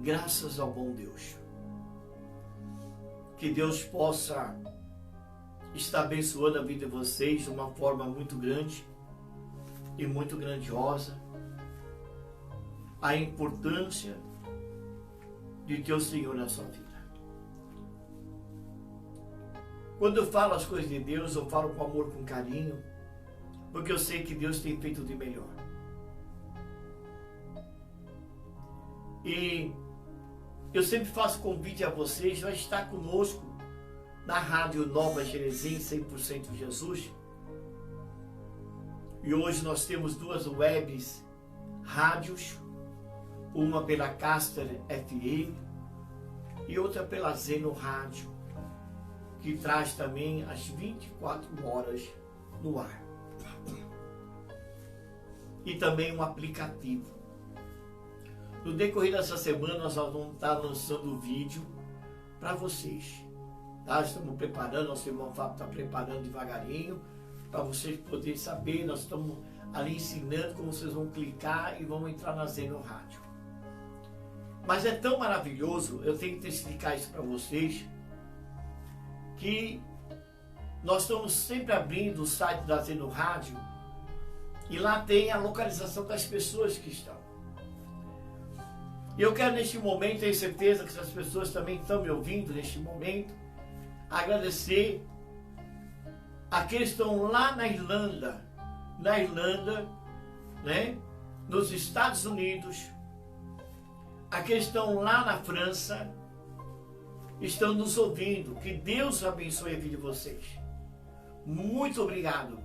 Graças ao bom Deus. Que Deus possa estar abençoando a vida de vocês de uma forma muito grande e muito grandiosa. A importância de ter o Senhor na sua vida. Quando eu falo as coisas de Deus, eu falo com amor, com carinho, porque eu sei que Deus tem feito de melhor. E eu sempre faço convite a vocês a estar conosco na Rádio Nova Geresim 100% Jesus. E hoje nós temos duas webs rádios, uma pela Caster FM e outra pela Zeno Rádio, que traz também as 24 horas no ar. E também um aplicativo. No decorrer dessa semana nós vamos estar lançando o vídeo para vocês. Tá? Estamos preparando, nosso irmão Fábio está preparando devagarinho para vocês poderem saber. Nós estamos ali ensinando como vocês vão clicar e vão entrar na Zeno Rádio. Mas é tão maravilhoso, eu tenho que testificar isso para vocês, que nós estamos sempre abrindo o site da Zeno Rádio e lá tem a localização das pessoas que estão. E eu quero neste momento, tenho certeza que essas pessoas também estão me ouvindo neste momento, agradecer aqueles que estão lá na Irlanda, né? Nos Estados Unidos, aqueles que estão lá na França, estão nos ouvindo. Que Deus abençoe a vida de vocês. Muito obrigado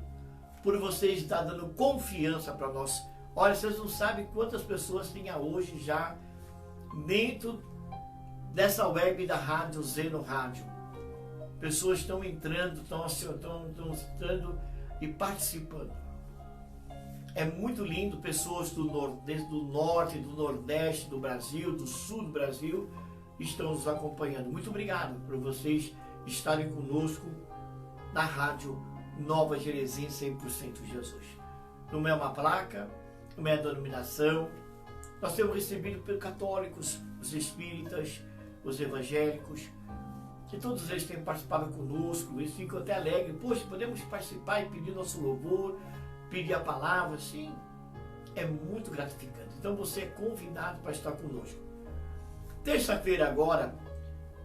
por vocês estar dando confiança para nós. Olha, vocês não sabem quantas pessoas tem hoje já dentro dessa web da Rádio Zeno Rádio. Pessoas estão entrando, estão entrando e participando. É muito lindo, pessoas do norte, do nordeste do Brasil, do sul do Brasil, estão nos acompanhando. Muito obrigado por vocês estarem conosco na Rádio Nova Jerezinha 100% Jesus. Não é uma placa, não é denominação. Nós temos recebido pelos católicos, os espíritas, os evangélicos, que todos eles têm participado conosco. Eles ficam até alegres. Poxa, podemos participar e pedir nosso louvor, pedir a palavra. Sim, é muito gratificante. Então você é convidado para estar conosco. Terça-feira agora,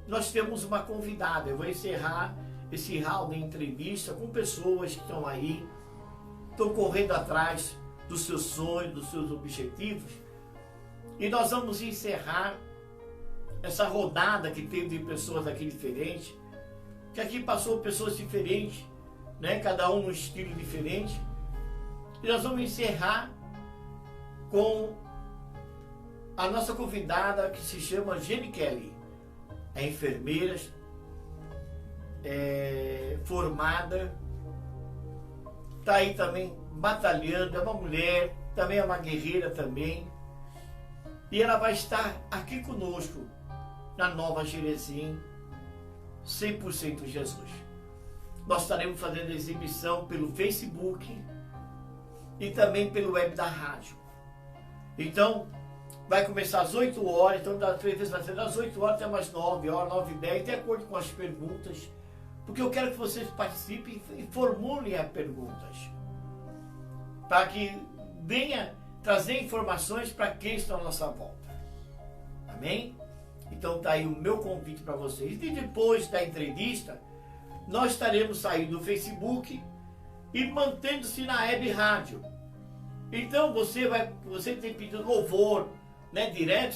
nós temos uma convidada. Eu vou encerrar esse round de entrevista com pessoas que estão aí, estão correndo atrás dos seus sonhos, dos seus objetivos. E nós vamos encerrar essa rodada que teve de pessoas aqui diferentes, que aqui passou pessoas diferentes, né? Cada um num estilo diferente. E nós vamos encerrar com a nossa convidada, que se chama Jenny Kelly. É enfermeira, formada, está aí também batalhando, é uma mulher, também é uma guerreira também. E ela vai estar aqui conosco na Nova Jerezinha 100% Jesus. Nós estaremos fazendo exibição pelo Facebook e também pelo web da rádio. Então, vai começar às 8 horas, então das 3 vezes vai ser das 8 horas até mais 9 horas, 9 e 10, de acordo com as perguntas, porque eu quero que vocês participem e formulem as perguntas, para que venha trazer informações para quem está à nossa volta. Amém? Então está aí o meu convite para vocês. E depois da entrevista, nós estaremos saindo do Facebook e mantendo-se na web rádio. Então você tem pedido louvor, né, direto,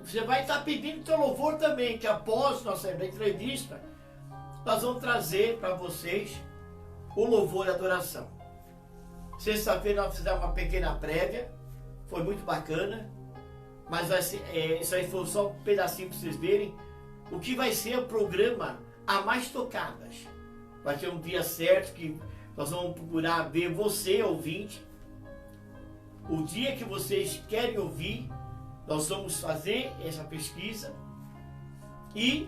você vai estar pedindo seu louvor também, que após nossa entrevista, nós vamos trazer para vocês o louvor e adoração. Sexta-feira nós fizemos uma pequena prévia, foi muito bacana, mas vai ser, isso aí foi só um pedacinho para vocês verem o que vai ser o programa A Mais Tocadas. Vai ter um dia certo que nós vamos procurar ver você, ouvinte, o dia que vocês querem ouvir. Nós vamos fazer essa pesquisa e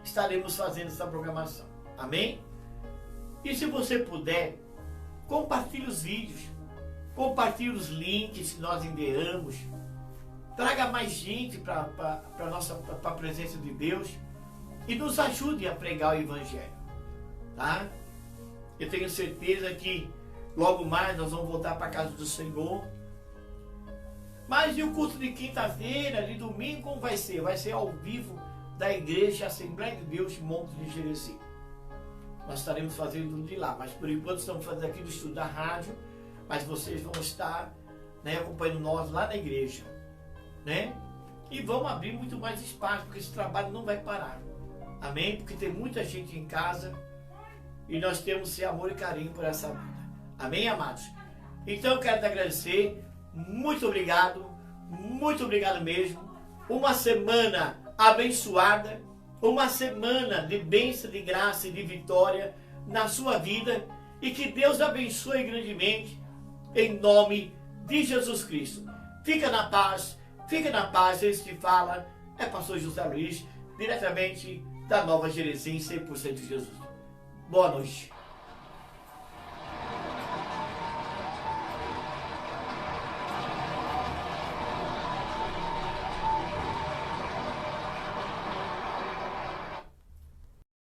estaremos fazendo essa programação. Amém? E se você puder, compartilhe os vídeos, compartilhe os links que nós enviamos, traga mais gente para a presença de Deus e nos ajude a pregar o Evangelho. Tá? Eu tenho certeza que logo mais nós vamos voltar para a casa do Senhor. Mas e o culto de quinta-feira, de domingo, como vai ser? Vai ser ao vivo da Igreja Assembleia de Deus de Monte de Jereci. Nós estaremos fazendo de lá, mas por enquanto estamos fazendo aqui do estudo da rádio, mas vocês vão estar, né, acompanhando nós lá na igreja, né? E vamos abrir muito mais espaço, porque esse trabalho não vai parar. Amém? Porque tem muita gente em casa e nós temos esse amor e carinho por essa vida. Amém, amados? Então eu quero te agradecer. Muito obrigado mesmo. Uma semana abençoada, uma semana de bênção, de graça e de vitória na sua vida, e que Deus abençoe grandemente em nome de Jesus Cristo. Fica na paz, esse que fala é pastor José Luiz, diretamente da Nova Jerezinha 100% Jesus. Boa noite.